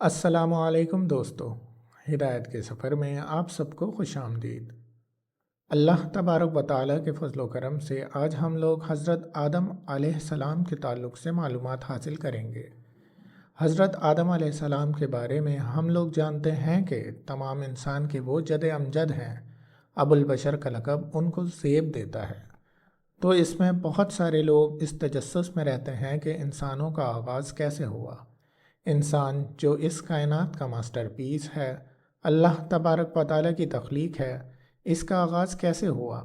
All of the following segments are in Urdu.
السلام علیکم دوستو، ہدایت کے سفر میں آپ سب کو خوش آمدید۔ اللہ تبارک و تعالیٰ کے فضل و کرم سے آج ہم لوگ حضرت آدم علیہ السلام کے تعلق سے معلومات حاصل کریں گے۔ حضرت آدم علیہ السلام کے بارے میں ہم لوگ جانتے ہیں کہ تمام انسان کے وہ جد امجد ہیں۔ ابو البشر کا لقب ان کو زیب دیتا ہے۔ تو اس میں بہت سارے لوگ اس تجسس میں رہتے ہیں کہ انسانوں کا آغاز کیسے ہوا۔ انسان جو اس کائنات کا ماسٹر پیس ہے، اللہ تبارک و تعالیٰ کی تخلیق ہے، اس کا آغاز کیسے ہوا؟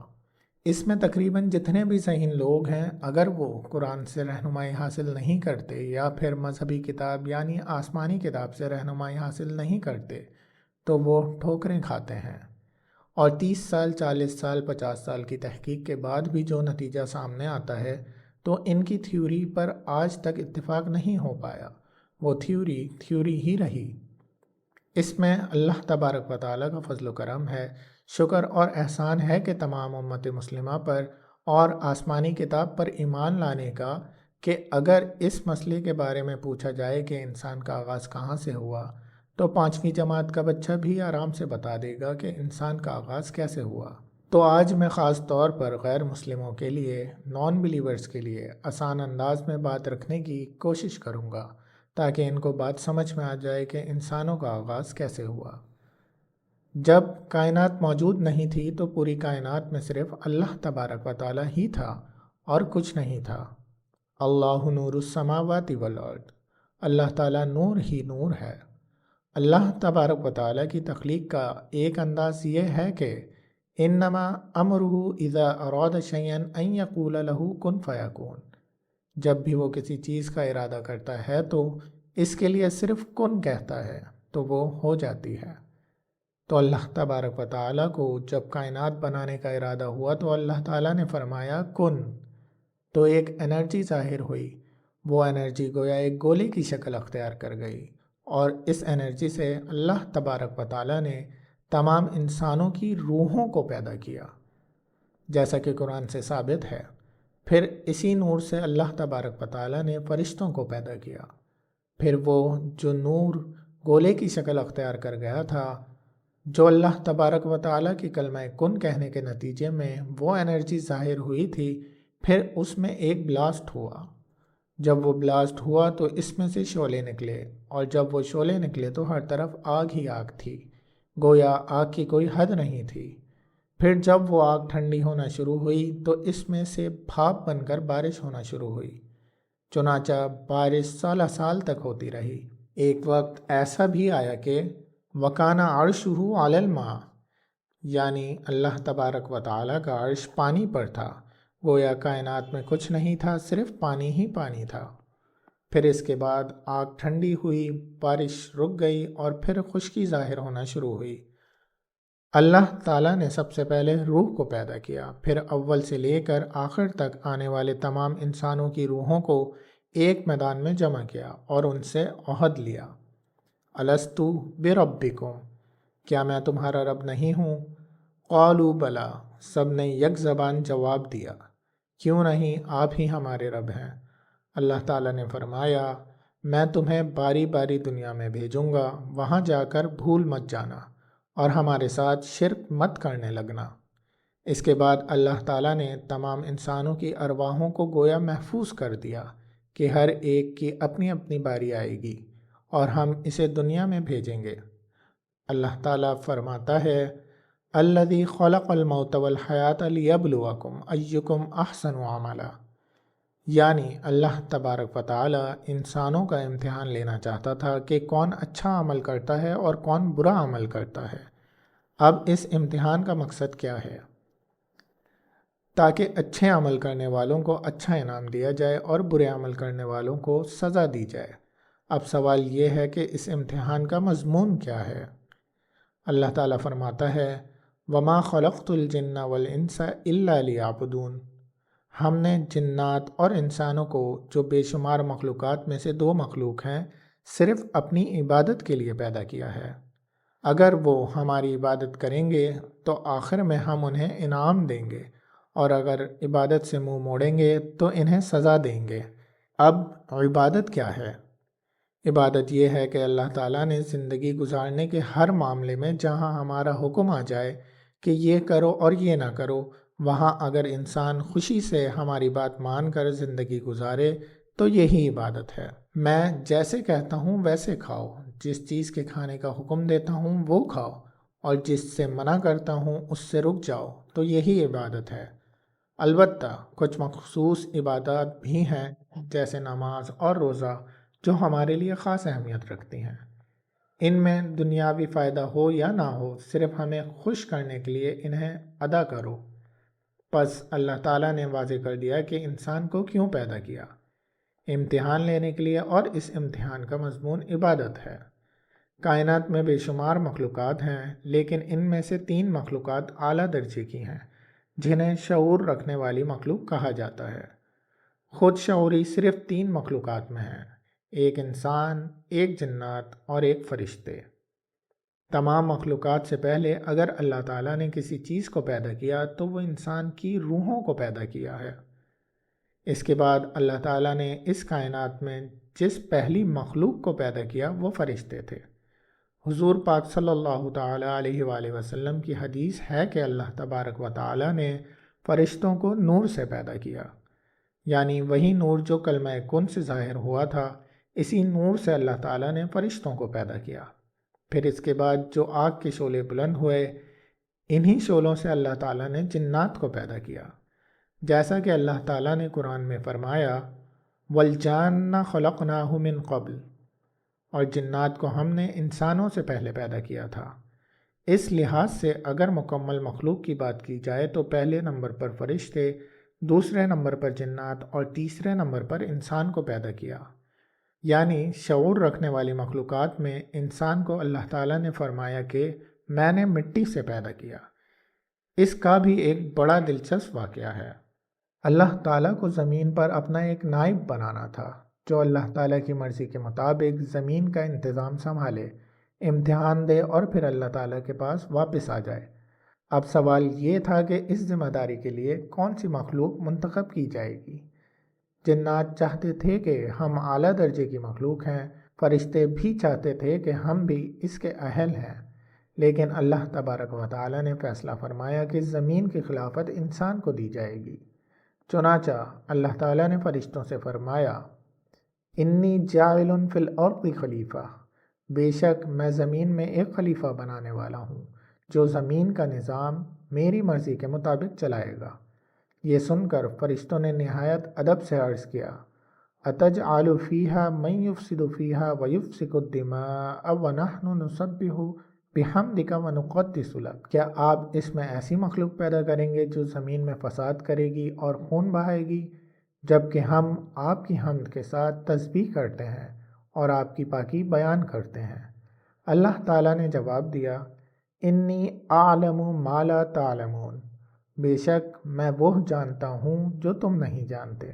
اس میں تقریباً جتنے بھی ذہین لوگ ہیں، اگر وہ قرآن سے رہنمائی حاصل نہیں کرتے یا پھر مذہبی کتاب یعنی آسمانی کتاب سے رہنمائی حاصل نہیں کرتے تو وہ ٹھوکریں کھاتے ہیں۔ اور 30 سال 40 سال 50 سال کی تحقیق کے بعد بھی جو نتیجہ سامنے آتا ہے تو ان کی تھیوری پر آج تک اتفاق نہیں ہو پایا۔ وہ تھیوری ہی رہی۔ اس میں اللہ تبارک و تعالیٰ کا فضل و کرم ہے، شکر اور احسان ہے کہ تمام امت مسلمہ پر اور آسمانی کتاب پر ایمان لانے کا کہ اگر اس مسئلے کے بارے میں پوچھا جائے کہ انسان کا آغاز کہاں سے ہوا تو 5ویں جماعت کا بچہ بھی آرام سے بتا دے گا کہ انسان کا آغاز کیسے ہوا۔ تو آج میں خاص طور پر غیر مسلموں کے لیے، نان بلیورز کے لیے آسان انداز میں بات رکھنے کی کوشش کروں گا تاکہ ان کو بات سمجھ میں آ جائے کہ انسانوں کا آغاز کیسے ہوا۔ جب کائنات موجود نہیں تھی تو پوری کائنات میں صرف اللہ تبارک و تعالیٰ ہی تھا اور کچھ نہیں تھا۔ اللہ نور السماوات والارض، اللہ تعالیٰ نور ہی نور ہے۔ اللہ تبارک و تعالیٰ کی تخلیق کا ایک انداز یہ ہے کہ انما امرہ اذا اراد شیئا ان یقول لہ کن فیکون۔ جب بھی وہ کسی چیز کا ارادہ کرتا ہے تو اس کے لیے صرف کن کہتا ہے تو وہ ہو جاتی ہے۔ تو اللہ تبارک و تعالیٰ کو جب کائنات بنانے کا ارادہ ہوا تو اللہ تعالیٰ نے فرمایا کن، تو ایک انرجی ظاہر ہوئی۔ وہ انرجی گویا ایک گولے کی شکل اختیار کر گئی، اور اس انرجی سے اللہ تبارک و تعالیٰ نے تمام انسانوں کی روحوں کو پیدا کیا، جیسا کہ قرآن سے ثابت ہے۔ پھر اسی نور سے اللہ تبارک و تعالیٰ نے فرشتوں کو پیدا کیا۔ پھر وہ جو نور گولے کی شکل اختیار کر گیا تھا، جو اللہ تبارک و تعالیٰ کی کلمہ کن کہنے کے نتیجے میں وہ انرجی ظاہر ہوئی تھی، پھر اس میں ایک بلاسٹ ہوا۔ جب وہ بلاسٹ ہوا تو اس میں سے شعلے نکلے، اور جب وہ شعلے نکلے تو ہر طرف آگ ہی آگ تھی، گویا آگ کی کوئی حد نہیں تھی۔ پھر جب وہ آگ ٹھنڈی ہونا شروع ہوئی تو اس میں سے بھاپ بن کر بارش ہونا شروع ہوئی، چنانچہ بارش سالہ سال تک ہوتی رہی۔ ایک وقت ایسا بھی آیا کہ وَكَانَ عَرْشُهُ عَلَى الْمَاءِ، یعنی اللہ تبارک و تعالیٰ کا عرش پانی پر تھا، گویا کائنات میں کچھ نہیں تھا، صرف پانی ہی پانی تھا۔ پھر اس کے بعد آگ ٹھنڈی ہوئی، بارش رک گئی، اور پھر خشکی ظاہر ہونا شروع ہوئی۔ اللہ تعالیٰ نے سب سے پہلے روح کو پیدا کیا، پھر اول سے لے کر آخر تک آنے والے تمام انسانوں کی روحوں کو ایک میدان میں جمع کیا اور ان سے عہد لیا۔ الستُ بربکم، کیا میں تمہارا رب نہیں ہوں؟ قالوا بلی، سب نے یک زبان جواب دیا، کیوں نہیں، آپ ہی ہمارے رب ہیں۔ اللہ تعالیٰ نے فرمایا، میں تمہیں باری باری دنیا میں بھیجوں گا، وہاں جا کر بھول مت جانا اور ہمارے ساتھ شرک مت کرنے لگنا۔ اس کے بعد اللہ تعالیٰ نے تمام انسانوں کی ارواحوں کو گویا محفوظ کر دیا کہ ہر ایک کی اپنی اپنی باری آئے گی اور ہم اسے دنیا میں بھیجیں گے۔ اللہ تعالیٰ فرماتا ہے، الذی خلق الموت والحیات لیبلوکم ایکم احسن عملا، یعنی اللہ تبارک و تعالیٰ انسانوں کا امتحان لینا چاہتا تھا کہ کون اچھا عمل کرتا ہے اور کون برا عمل کرتا ہے۔ اب اس امتحان کا مقصد کیا ہے؟ تاکہ اچھے عمل کرنے والوں کو اچھا انعام دیا جائے اور برے عمل کرنے والوں کو سزا دی جائے۔ اب سوال یہ ہے کہ اس امتحان کا مضمون کیا ہے؟ اللہ تعالیٰ فرماتا ہے، وَمَا خَلَقْتُ الْجِنَّ وَالْإِنسَ إِلَّا لِيَعْبُدُونَ، ہم نے جنات اور انسانوں کو، جو بے شمار مخلوقات میں سے 2 مخلوق ہیں، صرف اپنی عبادت کے لیے پیدا کیا ہے۔ اگر وہ ہماری عبادت کریں گے تو آخر میں ہم انہیں انعام دیں گے، اور اگر عبادت سے منہ موڑیں گے تو انہیں سزا دیں گے۔ اب عبادت کیا ہے؟ عبادت یہ ہے کہ اللہ تعالیٰ نے زندگی گزارنے کے ہر معاملے میں جہاں ہمارا حکم آ جائے کہ یہ کرو اور یہ نہ کرو، وہاں اگر انسان خوشی سے ہماری بات مان کر زندگی گزارے تو یہی عبادت ہے۔ میں جیسے کہتا ہوں ویسے کھاؤ، جس چیز کے کھانے کا حکم دیتا ہوں وہ کھاؤ، اور جس سے منع کرتا ہوں اس سے رک جاؤ، تو یہی عبادت ہے۔ البتہ کچھ مخصوص عبادات بھی ہیں جیسے نماز اور روزہ جو ہمارے لیے خاص اہمیت رکھتی ہیں۔ ان میں دنیاوی فائدہ ہو یا نہ ہو، صرف ہمیں خوش کرنے کے لیے انہیں ادا کرو۔ پس اللہ تعالیٰ نے واضح کر دیا کہ انسان کو کیوں پیدا کیا، امتحان لینے کے لیے، اور اس امتحان کا مضمون عبادت ہے۔ کائنات میں بے شمار مخلوقات ہیں، لیکن ان میں سے 3 مخلوقات اعلیٰ درجے کی ہیں جنہیں شعور رکھنے والی مخلوق کہا جاتا ہے۔ خود شعوری صرف 3 مخلوقات میں ہیں، ایک انسان، ایک جنات اور ایک فرشتے۔ تمام مخلوقات سے پہلے اگر اللہ تعالیٰ نے کسی چیز کو پیدا کیا تو وہ انسان کی روحوں کو پیدا کیا ہے۔ اس کے بعد اللہ تعالیٰ نے اس کائنات میں جس پہلی مخلوق کو پیدا کیا وہ فرشتے تھے۔ حضور پاک صلی اللہ تعالیٰ علیہ وآلہ وسلم کی حدیث ہے کہ اللہ تبارک و تعالیٰ نے فرشتوں کو نور سے پیدا کیا، یعنی وہی نور جو کلمہ کن سے ظاہر ہوا تھا، اسی نور سے اللہ تعالیٰ نے فرشتوں کو پیدا کیا۔ پھر اس کے بعد جو آگ کے شعلے بلند ہوئے، انہی شعلوں سے اللہ تعالیٰ نے جنات کو پیدا کیا، جیسا کہ اللہ تعالیٰ نے قرآن میں فرمایا وَالْجَانَّ خَلَقْنَاهُ مِن قَبْلُ، اور جنات کو ہم نے انسانوں سے پہلے پیدا کیا تھا۔ اس لحاظ سے اگر مکمل مخلوق کی بات کی جائے تو پہلے نمبر پر فرشتے، دوسرے نمبر پر جنات اور تیسرے نمبر پر انسان کو پیدا کیا۔ یعنی شعور رکھنے والی مخلوقات میں انسان کو اللہ تعالیٰ نے فرمایا کہ میں نے مٹی سے پیدا کیا۔ اس کا بھی ایک بڑا دلچسپ واقعہ ہے۔ اللہ تعالیٰ کو زمین پر اپنا ایک نائب بنانا تھا جو اللہ تعالیٰ کی مرضی کے مطابق زمین کا انتظام سنبھالے، امتحان دے اور پھر اللہ تعالیٰ کے پاس واپس آ جائے۔ اب سوال یہ تھا کہ اس ذمہ داری کے لیے کون سی مخلوق منتخب کی جائے گی؟ جنات چاہتے تھے کہ ہم اعلیٰ درجے کی مخلوق ہیں، فرشتے بھی چاہتے تھے کہ ہم بھی اس کے اہل ہیں، لیکن اللہ تبارک و تعالیٰ نے فیصلہ فرمایا کہ زمین کی خلافت انسان کو دی جائے گی۔ چنانچہ اللہ تعالیٰ نے فرشتوں سے فرمایا انی جاعل فی الارض خلیفہ، بے شک میں زمین میں ایک خلیفہ بنانے والا ہوں جو زمین کا نظام میری مرضی کے مطابق چلائے گا۔ یہ سن کر فرشتوں نے نہایت ادب سے عرض کیا اتجعل فیہا من یفسد فیہا ویفسک الدماء ونحن نسبح بحمدک ونقدس لک، کیا آپ اس میں ایسی مخلوق پیدا کریں گے جو زمین میں فساد کرے گی اور خون بہائے گی، جبکہ ہم آپ کی حمد کے ساتھ تسبیح کرتے ہیں اور آپ کی پاکی بیان کرتے ہیں؟ اللہ تعالیٰ نے جواب دیا انی اعلم ما لا تعلمون، بے شک میں وہ جانتا ہوں جو تم نہیں جانتے۔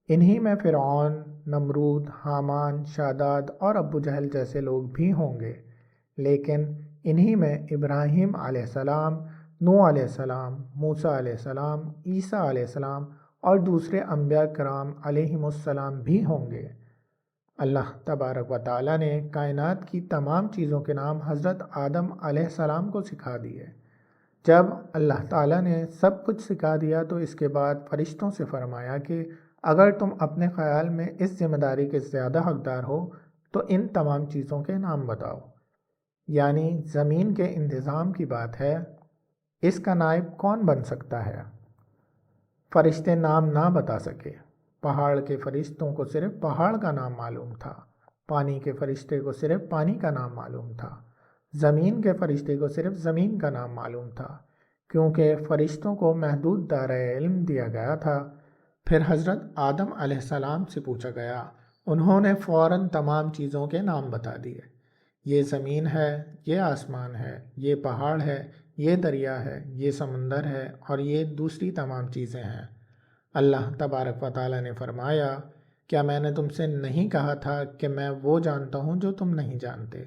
انہی میں فرعون، نمرود، حامان، شاداد اور ابو جہل جیسے لوگ بھی ہوں گے، لیکن انہی میں ابراہیم علیہ السلام، نوح علیہ السلام، موسیٰ علیہ السلام، عیسیٰ علیہ السلام اور دوسرے انبیاء کرام علیہم السلام بھی ہوں گے۔ اللہ تبارک و تعالیٰ نے کائنات کی تمام چیزوں کے نام حضرت آدم علیہ السلام کو سکھا دیے۔ جب اللہ تعالیٰ نے سب کچھ سکھا دیا تو اس کے بعد فرشتوں سے فرمایا کہ اگر تم اپنے خیال میں اس ذمہ داری کے زیادہ حقدار ہو تو ان تمام چیزوں کے نام بتاؤ۔ یعنی زمین کے انتظام کی بات ہے، اس کا نائب کون بن سکتا ہے؟ فرشتے نام نہ بتا سکے۔ پہاڑ کے فرشتوں کو صرف پہاڑ کا نام معلوم تھا، پانی کے فرشتے کو صرف پانی کا نام معلوم تھا، زمین کے فرشتے کو صرف زمین کا نام معلوم تھا، کیونکہ فرشتوں کو محدود دائرۂ علم دیا گیا تھا۔ پھر حضرت آدم علیہ السلام سے پوچھا گیا، انہوں نے فوراً تمام چیزوں کے نام بتا دیے، یہ زمین ہے، یہ آسمان ہے، یہ پہاڑ ہے، یہ دریا ہے، یہ سمندر ہے اور یہ دوسری تمام چیزیں ہیں۔ اللہ تبارک و تعالیٰ نے فرمایا کیا میں نے تم سے نہیں کہا تھا کہ میں وہ جانتا ہوں جو تم نہیں جانتے،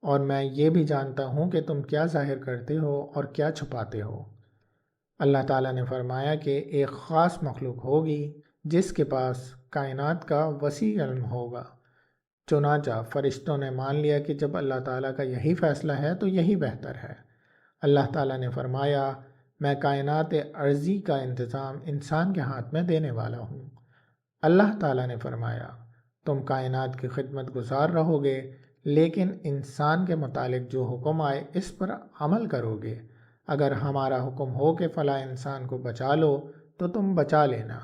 اور میں یہ بھی جانتا ہوں کہ تم کیا ظاہر کرتے ہو اور کیا چھپاتے ہو۔ اللہ تعالیٰ نے فرمایا کہ ایک خاص مخلوق ہوگی جس کے پاس کائنات کا وسیع علم ہوگا، چنانچہ فرشتوں نے مان لیا کہ جب اللہ تعالیٰ کا یہی فیصلہ ہے تو یہی بہتر ہے۔ اللہ تعالیٰ نے فرمایا، میں کائنات ارضی کا انتظام انسان کے ہاتھ میں دینے والا ہوں۔ اللہ تعالیٰ نے فرمایا، تم کائنات کی خدمت گزار رہو گے، لیکن انسان کے متعلق جو حکم آئے اس پر عمل کرو گے۔ اگر ہمارا حکم ہو کہ فلاں انسان کو بچا لو تو تم بچا لینا۔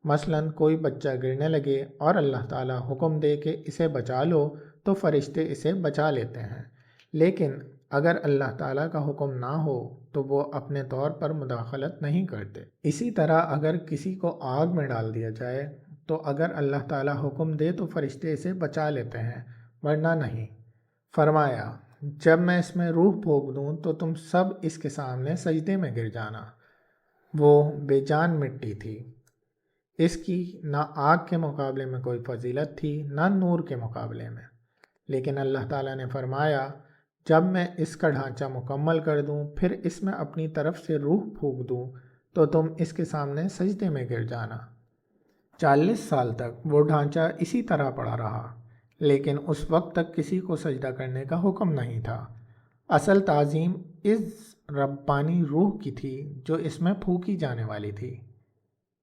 مثلاً کوئی بچہ گرنے لگے اور اللہ تعالیٰ حکم دے کہ اسے بچا لو تو فرشتے اسے بچا لیتے ہیں، لیکن اگر اللہ تعالیٰ کا حکم نہ ہو تو وہ اپنے طور پر مداخلت نہیں کرتے۔ اسی طرح اگر کسی کو آگ میں ڈال دیا جائے تو اگر اللہ تعالیٰ حکم دے تو فرشتے اسے بچا لیتے ہیں، ورنہ نہیں۔ فرمایا، جب میں اس میں روح پھونک دوں تو تم سب اس کے سامنے سجدے میں گر جانا۔ وہ بے جان مٹی تھی، اس کی نہ آگ کے مقابلے میں کوئی فضیلت تھی نہ نور کے مقابلے میں۔ لیکن اللہ تعالیٰ نے فرمایا، جب میں اس کا ڈھانچہ مکمل کر دوں پھر اس میں اپنی طرف سے روح پھونک دوں تو تم اس کے سامنے سجدے میں گر جانا۔ 40 سال تک وہ ڈھانچہ اسی طرح پڑا رہا، لیکن اس وقت تک کسی کو سجدہ کرنے کا حکم نہیں تھا۔ اصل تعظیم اس ربانی روح کی تھی جو اس میں پھونکی جانے والی تھی۔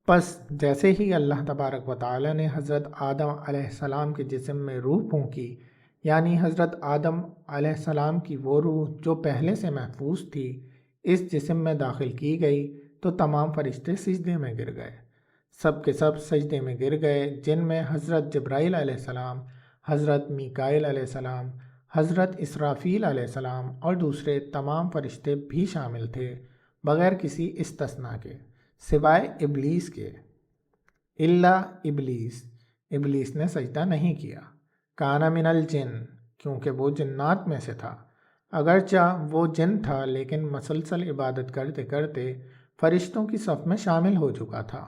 پس جیسے ہی اللہ تبارک و تعالی نے حضرت آدم علیہ السلام کے جسم میں روح پھونکی، یعنی حضرت آدم علیہ السلام کی وہ روح جو پہلے سے محفوظ تھی اس جسم میں داخل کی گئی تو تمام فرشتے سجدے میں گر گئے۔ سب کے سب سجدے میں گر گئے، جن میں حضرت جبرائیل علیہ السلام، حضرت میکائیل علیہ السلام، حضرت اسرافیل علیہ السلام اور دوسرے تمام فرشتے بھی شامل تھے، بغیر کسی استثناء کے، سوائے ابلیس کے۔ الا ابلیس نے سجدہ نہیں کیا۔ کانا من الجن، کیونکہ وہ جنات میں سے تھا۔ اگرچہ وہ جن تھا لیکن مسلسل عبادت کرتے کرتے فرشتوں کی صف میں شامل ہو چکا تھا۔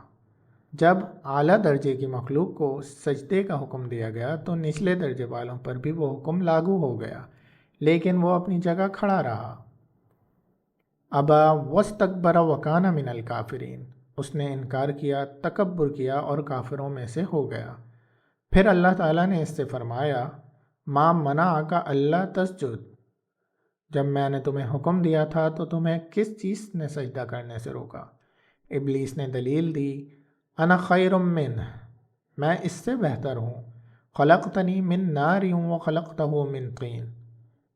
جب اعلیٰ درجے کی مخلوق کو سجدے کا حکم دیا گیا تو نچلے درجے والوں پر بھی وہ حکم لاگو ہو گیا، لیکن وہ اپنی جگہ کھڑا رہا۔ ابا واستکبر وکان من الکافرین، اس نے انکار کیا، تکبر کیا اور کافروں میں سے ہو گیا۔ پھر اللہ تعالیٰ نے اس سے فرمایا، ما منعک الا تسجد، جب میں نے تمہیں حکم دیا تھا تو تمہیں کس چیز نے سجدہ کرنے سے روکا؟ ابلیس نے دلیل دی، انا خیر منہ، میں اس سے بہتر ہوں، خلقتنی من نار وخلقتہ من طین،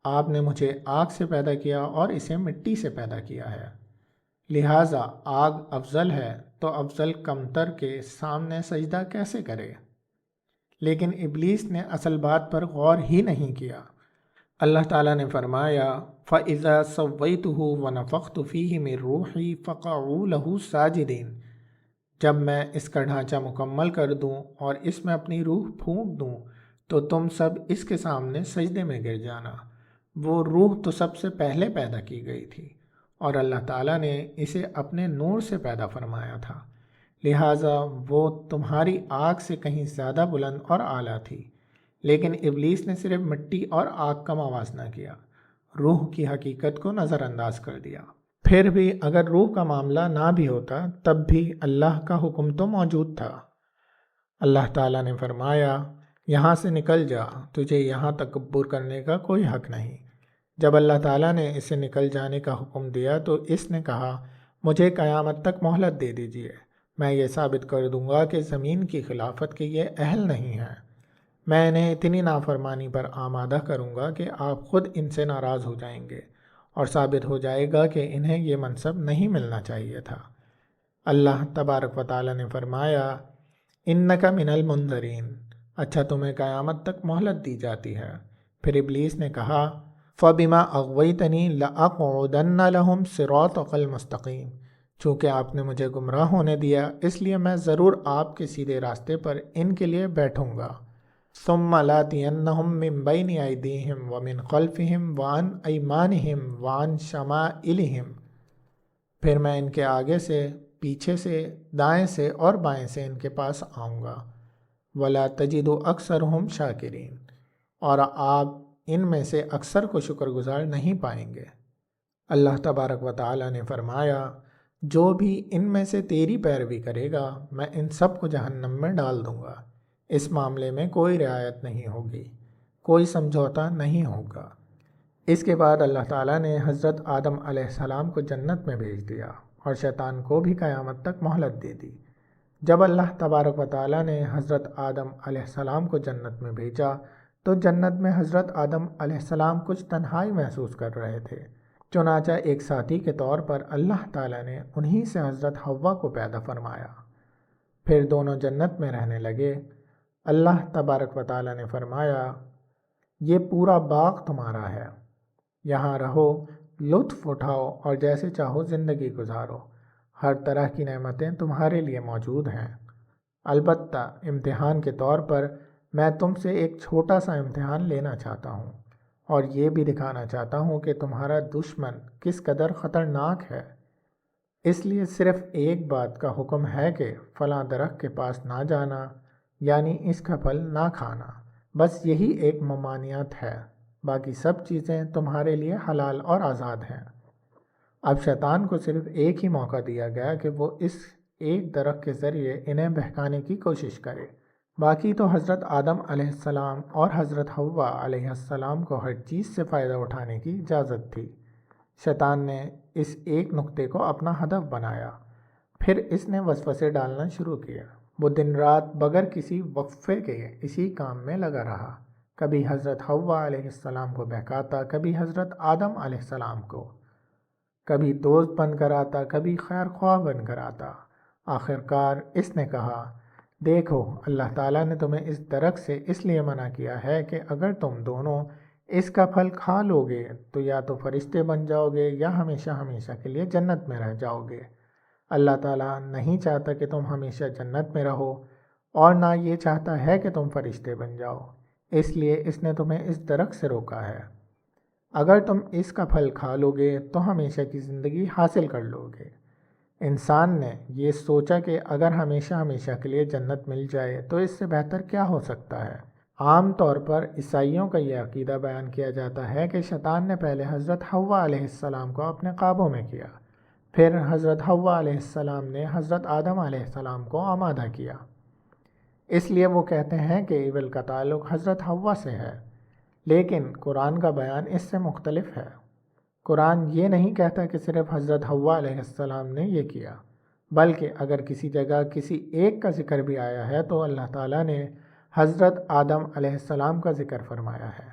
آپ نے مجھے آگ سے پیدا کیا اور اسے مٹی سے پیدا کیا ہے، لہٰذا آگ افضل ہے تو افضل کمتر کے سامنے سجدہ کیسے کرے؟ لیکن ابلیس نے اصل بات پر غور ہی نہیں کیا۔ اللہ تعالیٰ نے فرمایا، فَإِذَا سَوَّيْتُهُ وَنَفَخْتُ فِيهِ مِن رُوحِي فَقَعُوا لَهُ سَاجِدِينَ، جب میں اس کا ڈھانچہ مکمل کر دوں اور اس میں اپنی روح پھونک دوں تو تم سب اس کے سامنے سجدے میں گر جانا۔ وہ روح تو سب سے پہلے پیدا کی گئی تھی اور اللہ تعالیٰ نے اسے اپنے نور سے پیدا فرمایا تھا، لہٰذا وہ تمہاری آگ سے کہیں زیادہ بلند اور اعلیٰ تھی۔ لیکن ابلیس نے صرف مٹی اور آگ کا موازنہ کیا، روح کی حقیقت کو نظر انداز کر دیا۔ پھر بھی اگر روح کا معاملہ نہ بھی ہوتا تب بھی اللہ کا حکم تو موجود تھا۔ اللہ تعالیٰ نے فرمایا، یہاں سے نکل جا، تجھے یہاں تکبر کرنے کا کوئی حق نہیں۔ جب اللہ تعالیٰ نے اسے نکل جانے کا حکم دیا تو اس نے کہا، مجھے قیامت تک مہلت دے دیجیے، میں یہ ثابت کر دوں گا کہ زمین کی خلافت کے یہ اہل نہیں ہیں۔ میں انہیں اتنی نافرمانی پر آمادہ کروں گا کہ آپ خود ان سے ناراض ہو جائیں گے اور ثابت ہو جائے گا کہ انہیں یہ منصب نہیں ملنا چاہیے تھا۔ اللہ تبارک و تعالیٰ نے فرمایا، انک من المنذرین، اچھا تمہیں قیامت تک مہلت دی جاتی ہے۔ پھر ابلیس نے کہا، فبما اغویتنی لاقعدن لہم صراطک المستقیم، چونکہ آپ نے مجھے گمراہ ہونے دیا اس لیے میں ضرور آپ کے سیدھے راستے پر ان کے لیے بیٹھوں گا۔ ثم لآتینہم من بین ایدیہم ومن خلفہم وعن ایمانہم وعن شمائلہم، پھر میں ان کے آگے سے، پیچھے سے، دائیں سے اور بائیں سے ان کے پاس آؤں گا۔ ولا تجد اکثرہم شاکرین، اور آپ ان میں سے اکثر کو شکر گزار نہیں پائیں گے۔ اللہ تبارک و تعالیٰ نے فرمایا، جو بھی ان میں سے تیری پیروی کرے گا میں ان سب کو جہنم میں ڈال دوں گا، اس معاملے میں کوئی رعایت نہیں ہوگی۔ کوئی سمجھوتا نہیں ہوگا۔ اس کے بعد اللہ تعالیٰ نے حضرت آدم علیہ السلام کو جنت میں بھیج دیا اور شیطان کو بھی قیامت تک مہلت دے دی۔ جب اللہ تبارک و تعالیٰ نے حضرت آدم علیہ السلام کو جنت میں بھیجا تو جنت میں حضرت آدم علیہ السلام کچھ تنہائی محسوس کر رہے تھے۔ چنانچہ ایک ساتھی کے طور پر اللہ تعالیٰ نے انہی سے حضرت حوا کو پیدا فرمایا۔ پھر دونوں جنت میں رہنے لگے۔ اللہ تبارک و تعالیٰ نے فرمایا، یہ پورا باغ تمہارا ہے، یہاں رہو، لطف اٹھاؤ اور جیسے چاہو زندگی گزارو، ہر طرح کی نعمتیں تمہارے لیے موجود ہیں۔ البتہ امتحان کے طور پر میں تم سے ایک چھوٹا سا امتحان لینا چاہتا ہوں اور یہ بھی دکھانا چاہتا ہوں کہ تمہارا دشمن کس قدر خطرناک ہے۔ اس لیے صرف ایک بات کا حکم ہے کہ فلاں درخت کے پاس نہ جانا، یعنی اس کا پھل نہ کھانا، بس یہی ایک ممانعت ہے، باقی سب چیزیں تمہارے لیے حلال اور آزاد ہیں۔ اب شیطان کو صرف ایک ہی موقع دیا گیا کہ وہ اس ایک درخت کے ذریعے انہیں بہکانے کی کوشش کرے، باقی تو حضرت آدم علیہ السلام اور حضرت حوا علیہ السلام کو ہر چیز سے فائدہ اٹھانے کی اجازت تھی۔ شیطان نے اس ایک نقطے کو اپنا ہدف بنایا، پھر اس نے وسوسے ڈالنا شروع کیا۔ وہ دن رات بغیر کسی وقفے کے اسی کام میں لگا رہا، کبھی حضرت حوا علیہ السلام کو بہکاتا، کبھی حضرت آدم علیہ السلام کو، کبھی دوست بن کر آتا، کبھی خیر خواہ بن کر آتا۔ آخرکار اس نے کہا، دیکھو، اللہ تعالیٰ نے تمہیں اس درخت سے اس لیے منع کیا ہے کہ اگر تم دونوں اس کا پھل کھا لو گے تو یا تو فرشتے بن جاؤ گے یا ہمیشہ ہمیشہ کے لیے جنت میں رہ جاؤ گے۔ اللہ تعالیٰ نہیں چاہتا کہ تم ہمیشہ جنت میں رہو اور نہ یہ چاہتا ہے کہ تم فرشتے بن جاؤ، اس لیے اس نے تمہیں اس درخت سے روکا ہے۔ اگر تم اس کا پھل کھا لو گے تو ہمیشہ کی زندگی حاصل کر لو گے۔ انسان نے یہ سوچا کہ اگر ہمیشہ ہمیشہ کے لیے جنت مل جائے تو اس سے بہتر کیا ہو سکتا ہے۔ عام طور پر عیسائیوں کا یہ عقیدہ بیان کیا جاتا ہے کہ شیطان نے پہلے حضرت حوا علیہ السلام کو اپنے قابو میں کیا، پھر حضرت حوا علیہ السلام نے حضرت آدم علیہ السلام کو آمادہ کیا۔ اس لیے وہ کہتے ہیں کہ ایول کا تعلق حضرت حوا سے ہے، لیکن قرآن کا بیان اس سے مختلف ہے۔ قرآن یہ نہیں کہتا کہ صرف حضرت حوا علیہ السلام نے یہ کیا، بلکہ اگر کسی جگہ کسی ایک کا ذکر بھی آیا ہے تو اللہ تعالیٰ نے حضرت آدم علیہ السلام کا ذکر فرمایا ہے۔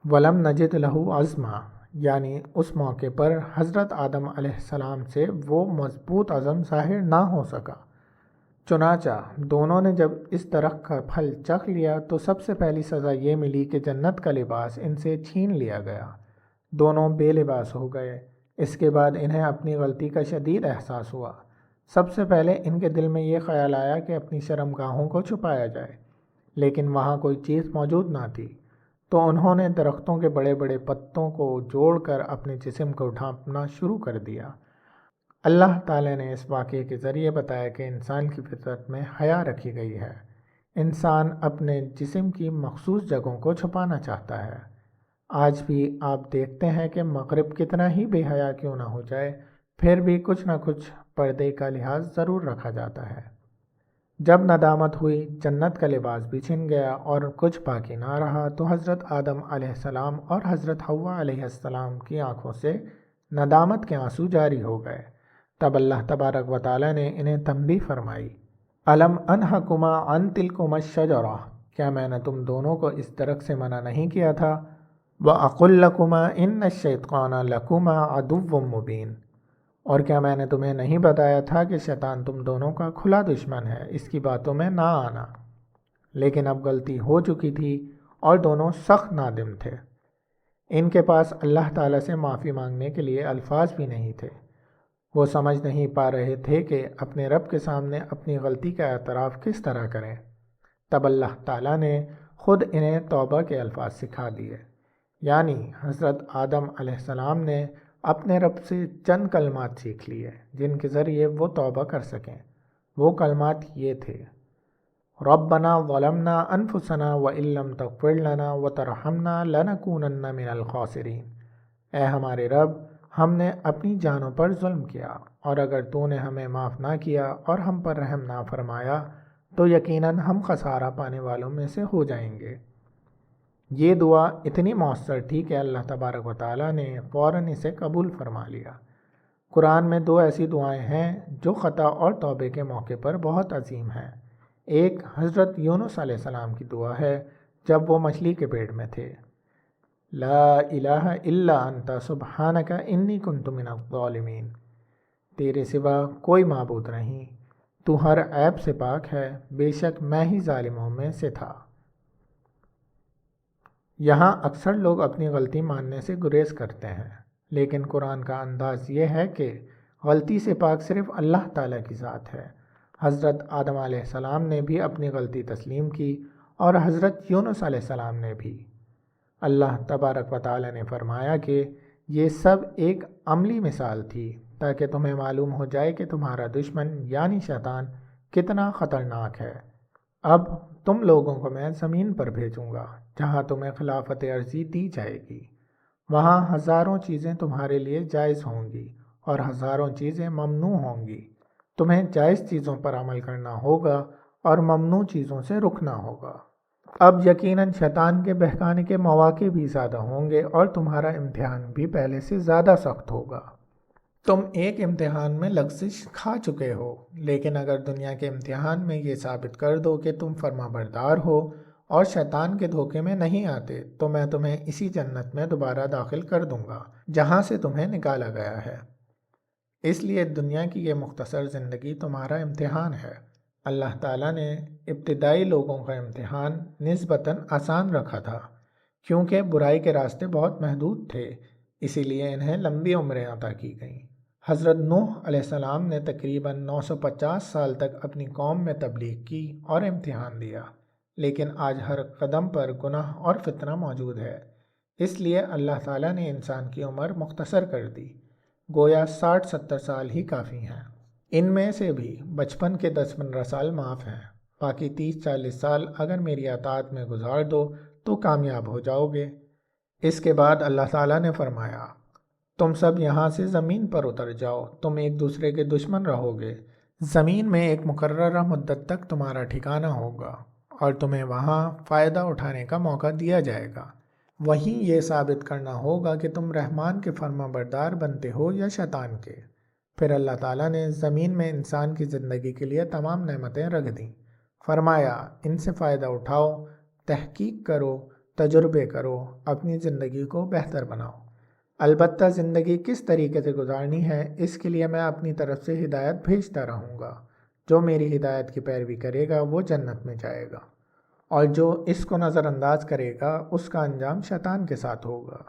وَلَمْ نَجِدْ لَهُ عَزْمًا، یعنی اس موقع پر حضرت آدم علیہ السلام سے وہ مضبوط عزم ظاہر نہ ہو سکا۔ چنانچہ دونوں نے جب اس درخت کا پھل چکھ لیا تو سب سے پہلی سزا یہ ملی کہ جنت کا لباس ان سے چھین لیا گیا، دونوں بے لباس ہو گئے۔ اس کے بعد انہیں اپنی غلطی کا شدید احساس ہوا۔ سب سے پہلے ان کے دل میں یہ خیال آیا کہ اپنی شرمگاہوں کو چھپایا جائے، لیکن وہاں کوئی چیز موجود نہ تھی، تو انہوں نے درختوں کے بڑے بڑے پتوں کو جوڑ کر اپنے جسم کو ڈھانپنا شروع کر دیا۔ اللہ تعالیٰ نے اس واقعے کے ذریعے بتایا کہ انسان کی فطرت میں حیا رکھی گئی ہے۔ انسان اپنے جسم کی مخصوص جگہوں کو چھپانا چاہتا ہے۔ آج بھی آپ دیکھتے ہیں کہ مغرب کتنا ہی بے حیا کیوں نہ ہو جائے، پھر بھی کچھ نہ کچھ پردے کا لحاظ ضرور رکھا جاتا ہے۔ جب ندامت ہوئی، جنت کا لباس بھی چھن گیا اور کچھ باقی نہ رہا، تو حضرت آدم علیہ السلام اور حضرت حوا علیہ السلام کی آنکھوں سے ندامت کے آنسو جاری ہو گئے۔ تب اللہ تبارک و تعالیٰ نے انہیں تنبیہ فرمائی، الم انہکما عن تلکما الشجرہ، کیا میں نے تم دونوں کو اس درخت سے منع نہیں کیا تھا؟ وَأَقُلْ لَكُمَا إِنَّ الشَّيْطَانَ لَكُمَا عَدُوٌّ مُّبِينٌ، اور کیا میں نے تمہیں نہیں بتایا تھا کہ شیطان تم دونوں کا کھلا دشمن ہے، اس کی باتوں میں نہ آنا۔ لیکن اب غلطی ہو چکی تھی اور دونوں سخت نادم تھے۔ ان کے پاس اللہ تعالیٰ سے معافی مانگنے کے لیے الفاظ بھی نہیں تھے۔ وہ سمجھ نہیں پا رہے تھے کہ اپنے رب کے سامنے اپنی غلطی کا اعتراف کس طرح کریں۔ تب اللہ تعالیٰ نے خود انہیں توبہ کے الفاظ سکھا دیے، یعنی حضرت آدم علیہ السلام نے اپنے رب سے چند کلمات سیکھ لیے جن کے ذریعے وہ توبہ کر سکیں۔ وہ کلمات یہ تھے، ربنا ظلمنا انفسنا وان لم تغفر لنا وترحمنا لنکونن من الخاسرین، اے ہمارے رب، ہم نے اپنی جانوں پر ظلم کیا، اور اگر تو نے ہمیں معاف نہ کیا اور ہم پر رحم نہ فرمایا تو یقیناً ہم خسارہ پانے والوں میں سے ہو جائیں گے۔ یہ دعا اتنی مؤثر تھی کہ اللہ تبارک و تعالیٰ نے فوراً اسے قبول فرما لیا۔ قرآن میں دو ایسی دعائیں ہیں جو خطا اور توبے کے موقع پر بہت عظیم ہیں۔ ایک حضرت یونس علیہ السلام کی دعا ہے جب وہ مچھلی کے پیٹ میں تھے، لا الہ الا انت سبحانک انی کنت من الظالمین، تیرے سوا کوئی معبود نہیں، تو ہر عیب سے پاک ہے، بے شک میں ہی ظالموں میں سے تھا۔ یہاں اکثر لوگ اپنی غلطی ماننے سے گریز کرتے ہیں، لیکن قرآن کا انداز یہ ہے کہ غلطی سے پاک صرف اللہ تعالیٰ کی ذات ہے۔ حضرت آدم علیہ السلام نے بھی اپنی غلطی تسلیم کی اور حضرت یونس علیہ السلام نے بھی۔ اللہ تبارک و تعالیٰ نے فرمایا کہ یہ سب ایک عملی مثال تھی تاکہ تمہیں معلوم ہو جائے کہ تمہارا دشمن یعنی شیطان کتنا خطرناک ہے۔ اب تم لوگوں کو میں زمین پر بھیجوں گا جہاں تمہیں خلافت عرضی دی جائے گی، وہاں ہزاروں چیزیں تمہارے لیے جائز ہوں گی اور ہزاروں چیزیں ممنوع ہوں گی، تمہیں جائز چیزوں پر عمل کرنا ہوگا اور ممنوع چیزوں سے رکنا ہوگا۔ اب یقیناً شیطان کے بہکانے کے مواقع بھی زیادہ ہوں گے اور تمہارا امتحان بھی پہلے سے زیادہ سخت ہوگا۔ تم ایک امتحان میں لغزش کھا چکے ہو، لیکن اگر دنیا کے امتحان میں یہ ثابت کر دو کہ تم فرما بردار ہو اور شیطان کے دھوکے میں نہیں آتے تو میں تمہیں اسی جنت میں دوبارہ داخل کر دوں گا جہاں سے تمہیں نکالا گیا ہے۔ اس لیے دنیا کی یہ مختصر زندگی تمہارا امتحان ہے۔ اللہ تعالیٰ نے ابتدائی لوگوں کا امتحان نسبتاً آسان رکھا تھا کیونکہ برائی کے راستے بہت محدود تھے، اسی لیے انہیں لمبی عمریں عطا کی گئیں۔ حضرت نوح علیہ السلام نے تقریباً 950 سال تک اپنی قوم میں تبلیغ کی اور امتحان دیا، لیکن آج ہر قدم پر گناہ اور فتنہ موجود ہے، اس لیے اللہ تعالیٰ نے انسان کی عمر مختصر کر دی، گویا 60-70 سال ہی کافی ہیں۔ ان میں سے بھی بچپن کے 10-15 سال معاف ہیں، باقی 30-40 سال اگر میری اطاعت میں گزار دو تو کامیاب ہو جاؤ گے۔ اس کے بعد اللہ تعالیٰ نے فرمایا، تم سب یہاں سے زمین پر اتر جاؤ، تم ایک دوسرے کے دشمن رہو گے، زمین میں ایک مقررہ مدت تک تمہارا ٹھکانہ ہوگا اور تمہیں وہاں فائدہ اٹھانے کا موقع دیا جائے گا، وہیں یہ ثابت کرنا ہوگا کہ تم رحمان کے فرما بردار بنتے ہو یا شیطان کے۔ پھر اللہ تعالیٰ نے زمین میں انسان کی زندگی کے لیے تمام نعمتیں رکھ دیں، فرمایا ان سے فائدہ اٹھاؤ، تحقیق کرو، تجربے کرو، اپنی زندگی کو بہتر بناؤ۔ البتہ زندگی کس طریقے سے گزارنی ہے اس کے لیے میں اپنی طرف سے ہدایت بھیجتا رہوں گا، جو میری ہدایت کی پیروی کرے گا وہ جنت میں جائے گا، اور جو اس کو نظر انداز کرے گا اس کا انجام شیطان کے ساتھ ہوگا۔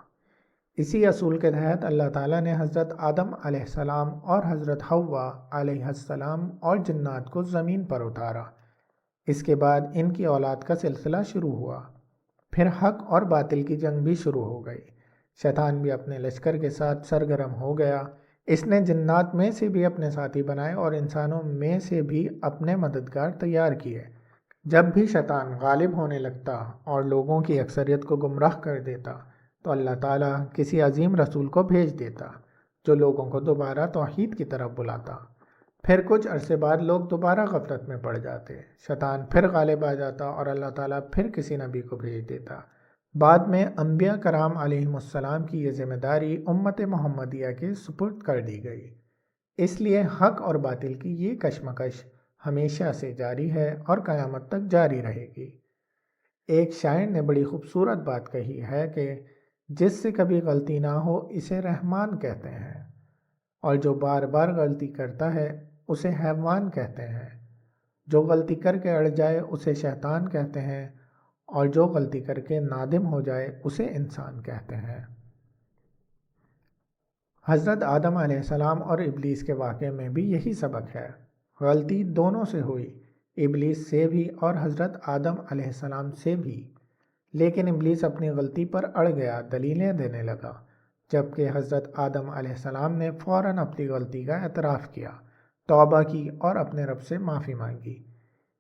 اسی اصول کے تحت اللہ تعالیٰ نے حضرت آدم علیہ السلام اور حضرت حوا علیہ السلام اور جنات کو زمین پر اتارا۔ اس کے بعد ان کی اولاد کا سلسلہ شروع ہوا، پھر حق اور باطل کی جنگ بھی شروع ہو گئی۔ شیطان بھی اپنے لشکر کے ساتھ سرگرم ہو گیا، اس نے جنات میں سے بھی اپنے ساتھی بنائے اور انسانوں میں سے بھی اپنے مددگار تیار کیے۔ جب بھی شیطان غالب ہونے لگتا اور لوگوں کی اکثریت کو گمراہ کر دیتا تو اللہ تعالیٰ کسی عظیم رسول کو بھیج دیتا جو لوگوں کو دوبارہ توحید کی طرف بلاتا۔ پھر کچھ عرصے بعد لوگ دوبارہ غفلت میں پڑ جاتے، شیطان پھر غالب آ جاتا اور اللہ تعالیٰ پھر کسی نبی کو بھیج دیتا۔ بعد میں انبیاء کرام علیہم السلام کی یہ ذمہ داری امت محمدیہ کے سپرد کر دی گئی۔ اس لیے حق اور باطل کی یہ کشمکش ہمیشہ سے جاری ہے اور قیامت تک جاری رہے گی۔ ایک شاعر نے بڑی خوبصورت بات کہی ہے کہ جس سے کبھی غلطی نہ ہو اسے رحمان کہتے ہیں، اور جو بار بار غلطی کرتا ہے اسے حیوان کہتے ہیں، جو غلطی کر کے اڑ جائے اسے شیطان کہتے ہیں، اور جو غلطی کر کے نادم ہو جائے اسے انسان کہتے ہیں۔ حضرت آدم علیہ السلام اور ابلیس کے واقعے میں بھی یہی سبق ہے، غلطی دونوں سے ہوئی، ابلیس سے بھی اور حضرت آدم علیہ السلام سے بھی، لیکن ابلیس اپنی غلطی پر اڑ گیا، دلیلیں دینے لگا، جبکہ حضرت آدم علیہ السلام نے فوراً اپنی غلطی کا اعتراف کیا، توبہ کی اور اپنے رب سے معافی مانگی۔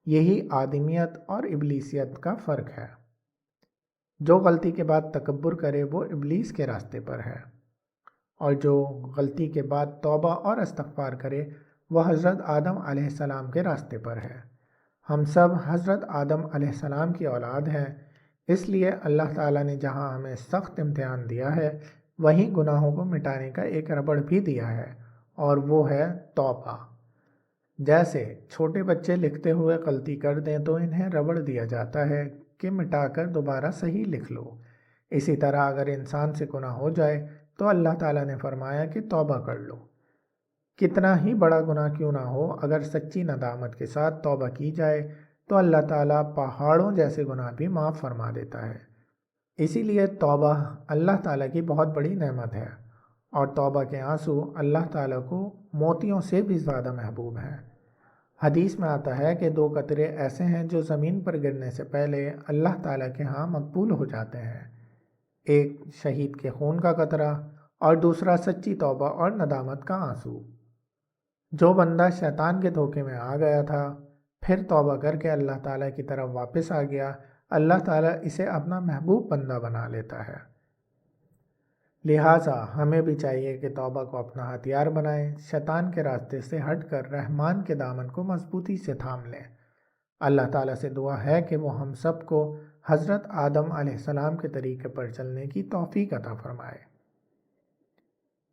یہی آدمیت اور ابلیسیت کا فرق ہے۔ جو غلطی کے بعد تکبر کرے وہ ابلیس کے راستے پر ہے، اور جو غلطی کے بعد توبہ اور استغفار کرے وہ حضرت آدم علیہ السلام کے راستے پر ہے۔ ہم سب حضرت آدم علیہ السلام کی اولاد ہیں، اس لیے اللہ تعالیٰ نے جہاں ہمیں سخت امتحان دیا ہے وہیں گناہوں کو مٹانے کا ایک ربڑ بھی دیا ہے، اور وہ ہے توبہ۔ جیسے چھوٹے بچے لکھتے ہوئے غلطی کر دیں تو انہیں ربڑ دیا جاتا ہے کہ مٹا کر دوبارہ صحیح لکھ لو۔ اسی طرح اگر انسان سے گناہ ہو جائے تو اللہ تعالیٰ نے فرمایا کہ توبہ کر لو۔ کتنا ہی بڑا گناہ کیوں نہ ہو، اگر سچی ندامت کے ساتھ توبہ کی جائے تو اللہ تعالیٰ پہاڑوں جیسے گناہ بھی معاف فرما دیتا ہے۔ اسی لیے توبہ اللہ تعالیٰ کی بہت بڑی نعمت ہے، اور توبہ کے آنسو اللہ تعالیٰ کو موتیوں سے بھی زیادہ محبوب ہیں۔ حدیث میں آتا ہے کہ 2 قطرے ایسے ہیں جو زمین پر گرنے سے پہلے اللہ تعالیٰ کے ہاں مقبول ہو جاتے ہیں، ایک شہید کے خون کا قطرہ اور دوسرا سچی توبہ اور ندامت کا آنسو۔ جو بندہ شیطان کے دھوکے میں آ گیا تھا پھر توبہ کر کے اللہ تعالیٰ کی طرف واپس آ گیا، اللہ تعالیٰ اسے اپنا محبوب بندہ بنا لیتا ہے۔ لہٰذا ہمیں بھی چاہیے کہ توبہ کو اپنا ہتھیار بنائیں، شیطان کے راستے سے ہٹ کر رحمان کے دامن کو مضبوطی سے تھام لیں۔ اللہ تعالیٰ سے دعا ہے کہ وہ ہم سب کو حضرت آدم علیہ السلام کے طریقے پر چلنے کی توفیق عطا فرمائے۔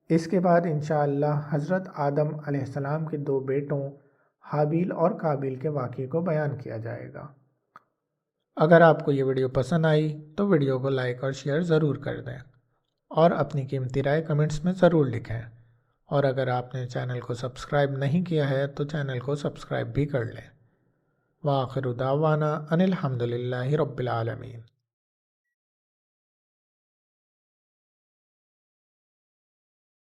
اس کے بعد انشاءاللہ حضرت آدم علیہ السلام کے 2 بیٹوں حابیل اور قابیل کے واقعے کو بیان کیا جائے گا۔ اگر آپ کو یہ ویڈیو پسند آئی تو ویڈیو کو لائک اور شیئر ضرور کر دیں، اور اپنی قیمتی رائے کمنٹس میں ضرور لکھیں، اور اگر آپ نے چینل کو سبسکرائب نہیں کیا ہے تو چینل کو سبسکرائب بھی کر لیں۔ وآخر دعوانا ان الحمد للہ رب العالمین۔